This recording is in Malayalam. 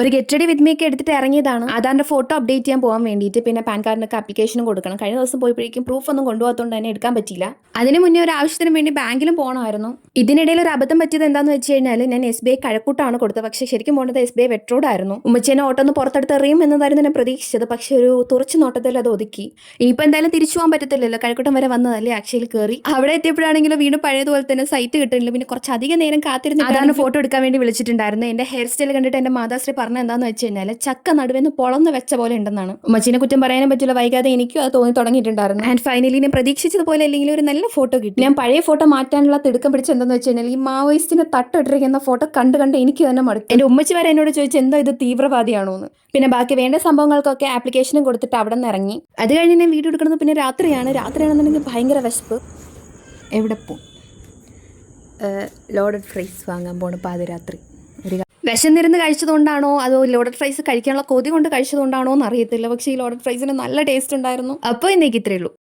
ഒരു ഗെറ്റ് റെഡി വിത്ത് മീ ഒക്കെ എടുത്തിട്ട് ഇറങ്ങിയതാണ്. ആധാറിന്റെ ഫോട്ടോ അപ്ഡേറ്റ് ചെയ്യാൻ പോകാൻ വേണ്ടിയിട്ട്, പിന്നെ പാൻ കാർഡിനൊക്കെ ആപ്ലിക്കേഷനും കൊടുക്കണം. കഴിഞ്ഞ ദിവസം പോയപ്പോഴേക്കും പ്രൂഫ് ഒന്നും കൊണ്ടുപോകാത്തതുകൊണ്ട് തന്നെ എടുക്കാൻ പറ്റില്ല. അതിന് മുന്നേ ഒരു ആവശ്യത്തിന് വേണ്ടി ബാങ്കിലും പോകണമായിരുന്നു. ഇതിനിടയിൽ ഒരു അബദ്ധം പറ്റിയത് എന്താന്ന് വെച്ച് കഴിഞ്ഞാൽ, ഞാൻ SBI കഴക്കൂട്ടാണ് കൊടുത്തത്. പക്ഷേ ശരിക്കും പോകേണ്ടത് SBI വെട്രോഡായിരുന്നു. ഉമ്മച്ചേനെ ഓട്ടോ ഒന്ന് പുറത്തെടുത്ത് എറിയും എന്നതായിരുന്നു ഞാൻ പ്രതീക്ഷിച്ചത്. പക്ഷേ ഒരു തുറച്ചു നോട്ടത്തിൽ അത് ഒതുക്കി. ഇനിയിപ്പോൾ എന്തായാലും തിരിച്ചു പോകാൻ പറ്റത്തില്ലല്ലോ, കഴക്കൂട്ടം വരെ വന്നതല്ലേ. ആക്ച്വലി കയറി അവിടെ എത്തിയപ്പോഴാണെങ്കിലും വീണ്ടും പഴയതുപോലെ തന്നെ സൈറ്റ് കിട്ടുന്നില്ല. പിന്നെ കുറച്ച് അധികം നേരം കാത്തിരുന്ന് അതാണ് ഫോട്ടോ എടുക്കാൻ വേണ്ടി വിളിച്ചിട്ടുണ്ടായിരുന്നു. എന്റെ ഹെയർ സ്റ്റൈൽ കണ്ടിട്ട് എന്റെ മാതാശ്രീ പറഞ്ഞ എന്താന്ന് വെച്ച് കഴിഞ്ഞാൽ, ചക്ക നടുവെന്ന് പൊളന്ന് വെച്ച പോലെ ഉണ്ടെന്നാണ്. ഉമ്മച്ചീനെ കുറ്റം പറയാനും പറ്റില്ല. വൈകാതെ എനിക്കും അത് തോന്നി തുടങ്ങിയിട്ടുണ്ടായിരുന്നു. ആൻഡ് ഫൈനലി ഞാൻ പ്രതീക്ഷിച്ചതുപോലെ അല്ലെങ്കിൽ ഒരു നല്ല ഫോട്ടോ കിട്ടി. ഞാൻ പഴയ ഫോട്ടോ മാറ്റാനുള്ള തിടുക്കം പിടിച്ച് എന്താന്ന് വെച്ച് കഴിഞ്ഞാൽ, ഈ മാവോയിസ്റ്റിനെ തട്ടിട്ടിരിക്കുന്ന ഫോട്ടോ കണ്ട് എനിക്ക് തന്നെ മടുത്തു. എന്റെ ഉമ്മച്ചി വരെ എന്നോട് ചോദിച്ചു, എന്താ ഇത് തീവ്രവാദിയാണോ എന്ന്. പിന്നെ ബാക്കി വേണ്ട സംഭവങ്ങൾക്കൊക്കെ ആപ്ലിക്കേഷനും കൊടുത്തിട്ട് അവിടെ നിന്ന് ഇറങ്ങി. അത് കഴിഞ്ഞ് ഞാൻ വീഡിയോ എടുക്കുന്നത് പിന്നെ രാത്രിയാണെന്നുണ്ടെങ്കിൽ ഭയങ്കര വിശപ്പ്. എവിടെ പോകും? ലോഡഡ് ഫ്രൈസ് വാങ്ങാൻ പോണ പാതിരാത്രി. വിശന്നിരുന്ന് കഴിച്ചതുകൊണ്ടാണോ അതോ ലോഡഡ് ഫ്രൈസ് കഴിക്കാനുള്ള കൊതി കൊണ്ട് കഴിച്ചതുകൊണ്ടാണോ എന്ന് അറിയത്തില്ല. പക്ഷേ ഈ ലോഡഡ് ഫ്രൈസിന് നല്ല ടേസ്റ്റ് ഉണ്ടായിരുന്നു. അപ്പോൾ ഇന്നേക്ക് ഇത്രയേ ഉള്ളൂ.